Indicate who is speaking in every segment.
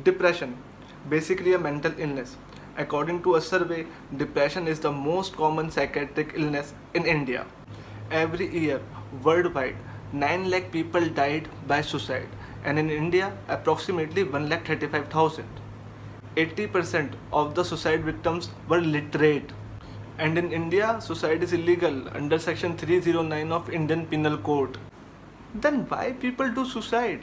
Speaker 1: Depression, basically a mental illness. According to a survey, depression is the most common psychiatric illness in India. Every year, worldwide, 9 lakh people died by suicide, and in India, approximately 1 lakh 35,000. 80% of the suicide victims were literate. And in India, suicide is illegal under section 309 of Indian Penal Code. Then why people do suicide?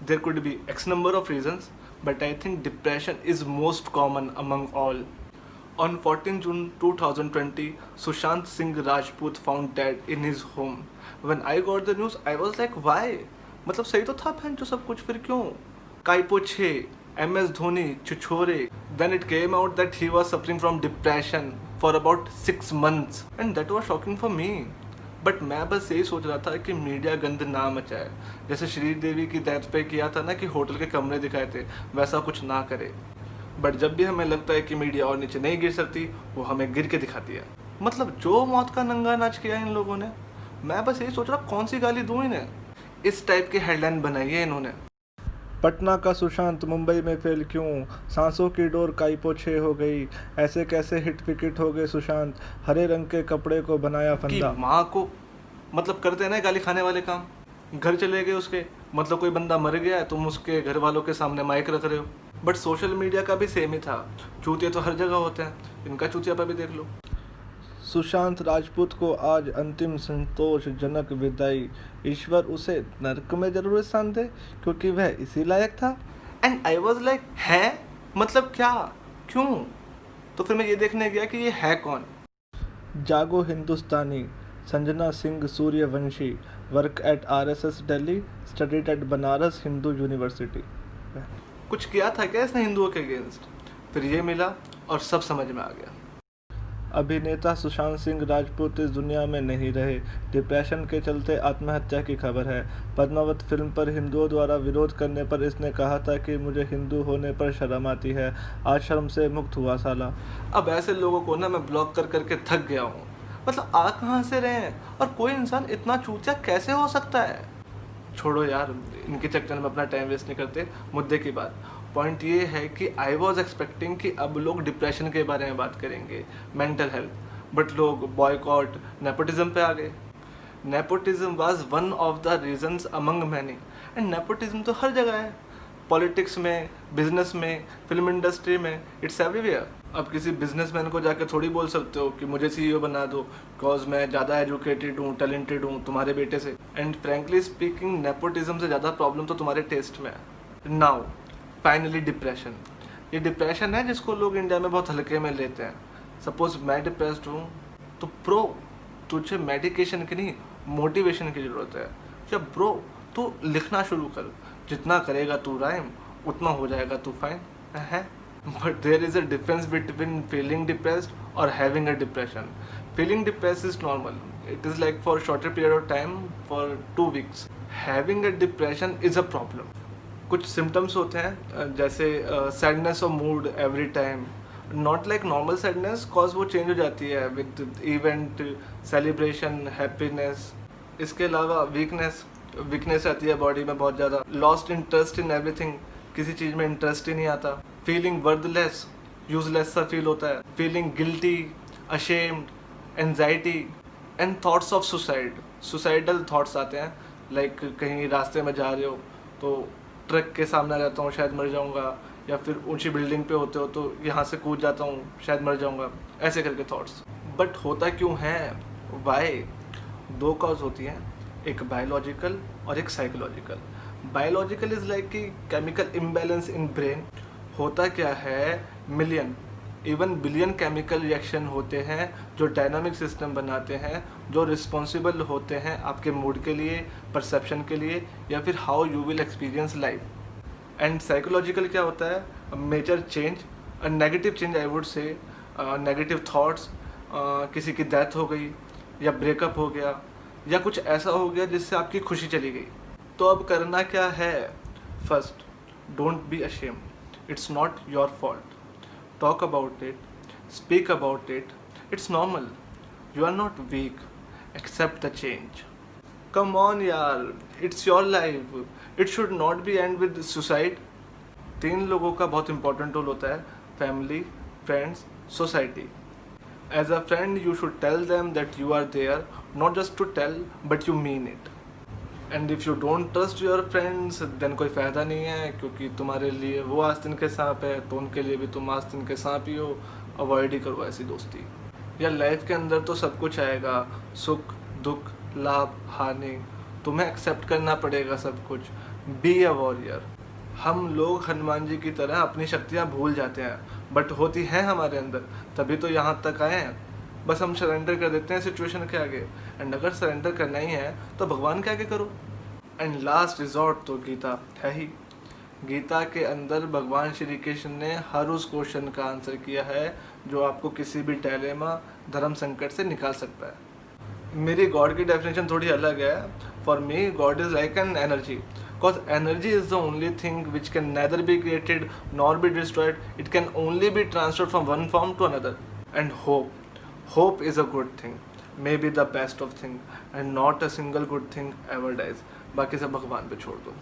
Speaker 1: There could be X number of reasons, but I think depression is most common among all. On 14 June 2020, Sushant Singh Rajput found dead in his home. When I got the news, I was like, why? मतलब सही तो था बहन जो सब कुछ, फिर क्यों? काइपो 6, MS Dhoni, Chhichhore. Then it came out that he was suffering from depression for about 6 months, and that was shocking for me. But मैं बस यही सोच रहा था कि मीडिया गंद ना मचाए. जैसे श्रीदेवी की डेथ पे किया था ना कि होटल के कमरे दिखाए थे, वैसा कुछ ना करे. बट जब भी हमें लगता है कि मीडिया और नीचे नहीं गिर सकती, वो हमें गिर के दिखाती है. मतलब जो मौत का नंगा नाच किया इन लोगों ने, मैं बस यही सोच रहा कौन सी गाली दूँ इन्हें. इस टाइप की हेडलाइन बनाई है इन्होंने.
Speaker 2: पटना का सुशांत मुंबई में फेल क्यों, सांसों की डोर काइपो 6 हो गई, ऐसे कैसे हिट विकेट हो गए सुशांत, हरे रंग के कपड़े को बनाया
Speaker 1: कि
Speaker 2: फंदा.
Speaker 1: माँ को मतलब करते हैं ना गाली खाने वाले काम. घर चले गए उसके, मतलब कोई बंदा मर गया है, तुम उसके घर वालों के सामने माइक रख रहे हो. बट सोशल मीडिया का भी सेम ही था. चूतिया तो हर जगह होते हैं, इनका चूतिया पर भी देख लो.
Speaker 2: सुशांत राजपूत को आज अंतिम संतोषजनक विदाई, ईश्वर उसे नर्क में जरूर स्थान दे क्योंकि वह इसी लायक था.
Speaker 1: एंड आई वॉज लाइक, है मतलब क्या, क्यों? तो फिर मैं ये देखने गया कि ये है कौन.
Speaker 2: जागो हिंदुस्तानी, Sanjana Singh Suryavanshi, work at RSS Delhi, studied at Banaras Hindu University.
Speaker 1: कुछ किया था क्या इसने हिंदुओं के अगेंस्ट? फिर ये मिला और सब समझ में आ गया.
Speaker 2: अभिनेता सुशांत सिंह राजपूत इस दुनिया में नहीं रहे. डिप्रेशन के चलते आत्महत्या की खबर है. पद्मावत फिल्म पर हिंदुओं द्वारा विरोध करने पर इसने कहा था कि मुझे हिंदू होने पर शर्म आती है. आज शर्म से मुक्त हुआ साला.
Speaker 1: अब ऐसे लोगों को ना मैं ब्लॉक कर करके थक गया हूँ. मतलब आ कहाँ से रहे हैं, और कोई इंसान इतना चूतिया कैसे हो सकता है. छोड़ो यार, इनके चक्कर में अपना टाइम वेस्ट नहीं करते. मुद्दे की बात, पॉइंट ये है कि आई वॉज एक्सपेक्टिंग कि अब लोग डिप्रेशन के बारे में बात करेंगे, मेंटल हेल्थ. बट लोग बॉयकॉट, नेपोटिज्म पे आ गए. Nepotism was one of the reasons among many. And nepotism तो हर जगह है. पॉलिटिक्स में, बिजनेस में, फिल्म इंडस्ट्री में, इट्स एवरीवेयर. अब किसी बिजनेसमैन को जाकर थोड़ी बोल सकते हो कि मुझे CEO बना दो बिकॉज मैं ज़्यादा एजुकेटेड हूँ, टैलेंटेड हूँ तुम्हारे बेटे से. एंड फ्रेंकली स्पीकिंग, नेपोटिज्म से ज़्यादा प्रॉब्लम तो तुम्हारे टेस्ट में है. Now finally depression. ये डिप्रेशन है जिसको लोग इंडिया में बहुत हल्के में लेते हैं. सपोज मैं डिप्रेस्ड हूँ तो ब्रो, तुझे मेडिकेशन की नहीं, मोटिवेशन की ज़रूरत है. जब ब्रो तू लिखना शुरू कर, जितना करेगा तू राइम, उतना हो जाएगा तू फाइन है. But there is a difference between feeling depressed और having a depression. Feeling depressed is normal, it is like for shorter period of time, for 2 weeks. Having a depression is a problem. कुछ symptoms होते हैं जैसे sadness of mood every time, not like normal sadness, cause वो change हो जाती है with event, celebration, happiness. इसके अलावा वीकनेस आती है बॉडी में बहुत ज़्यादा. लॉस्ट इंटरेस्ट इन एवरीथिंग, किसी चीज़ में इंटरेस्ट ही नहीं आता. फीलिंग वर्थलेस, यूजलेस सा फील होता है. Feeling guilty, ashamed, anxiety and thoughts of suicide. Suicidal thoughts आते हैं, लाइक कहीं रास्ते में जा रहे हो तो ट्रक के सामने आ जाता हूँ, शायद मर जाऊँगा. या फिर ऊंची बिल्डिंग पे होते हो तो यहाँ से कूद जाता हूँ, शायद मर जाऊँगा. ऐसे करके थॉट्स. बट होता क्यों है, वाई? 2 कॉज होती हैं, एक बायोलॉजिकल और एक साइकोलॉजिकल. बायोलॉजिकल इज़ लाइक कि केमिकल इम्बैलेंस इन ब्रेन. होता क्या है, million even billion chemical reaction होते हैं जो डायनामिक सिस्टम बनाते हैं, जो रिस्पॉन्सिबल होते हैं आपके मूड के लिए, परसेप्शन के लिए, या फिर how you will experience life. And psychological क्या होता है, major change, negative change I would say, negative thoughts, किसी की डेथ हो गई या ब्रेकअप हो गया या कुछ ऐसा हो गया जिससे आपकी खुशी चली गई. तो अब करना क्या है? First, don't be ashamed. It's not your fault. Talk about it, speak about it. It's normal. You are not weak. Accept the change. Come on, yaar. It's your life. It should not be end with suicide. 3 लोगों का बहुत important role होता है, family, friends, society. As a friend you should tell them that you are there, not just to tell but you mean it. And if you don't trust your friends then कोई फ़ायदा नहीं है, क्योंकि तुम्हारे लिए वो आस्तीन के सांप है तो उनके लिए भी तुम आस्तीन के सांप ही हो। अवॉइड ही करो ऐसी दोस्ती। यार लाइफ के अंदर तो सब कुछ आएगा, सुख दुख लाभ हानि, तुम्हें एक्सेप्ट करना पड़ेगा सब कुछ। Be a warrior. हम लोग हनुमान जी की तरह अपनी शक्तियाँ भूल जाते हैं, बट होती हैं हमारे अंदर, तभी तो यहाँ तक आए हैं। बस हम सरेंडर कर देते हैं सिचुएशन के आगे। एंड अगर सरेंडर करना ही है तो भगवान के आगे करो। एंड लास्ट रिजॉर्ट तो गीता है ही। गीता के अंदर भगवान श्री कृष्ण ने हर उस क्वेश्चन का आंसर किया है जो आपको किसी भी डायलेमा, धर्म संकट से निकाल सकता है। मेरी गॉड की डेफिनेशन थोड़ी अलग है। For me God is like an energy, because energy is the only thing which can neither be created nor be destroyed, it can only be transferred from one form to another. And hope is a good thing, maybe the best of thing, and not a single good thing ever dies। बाकी सब भगवान पे छोड़ दो।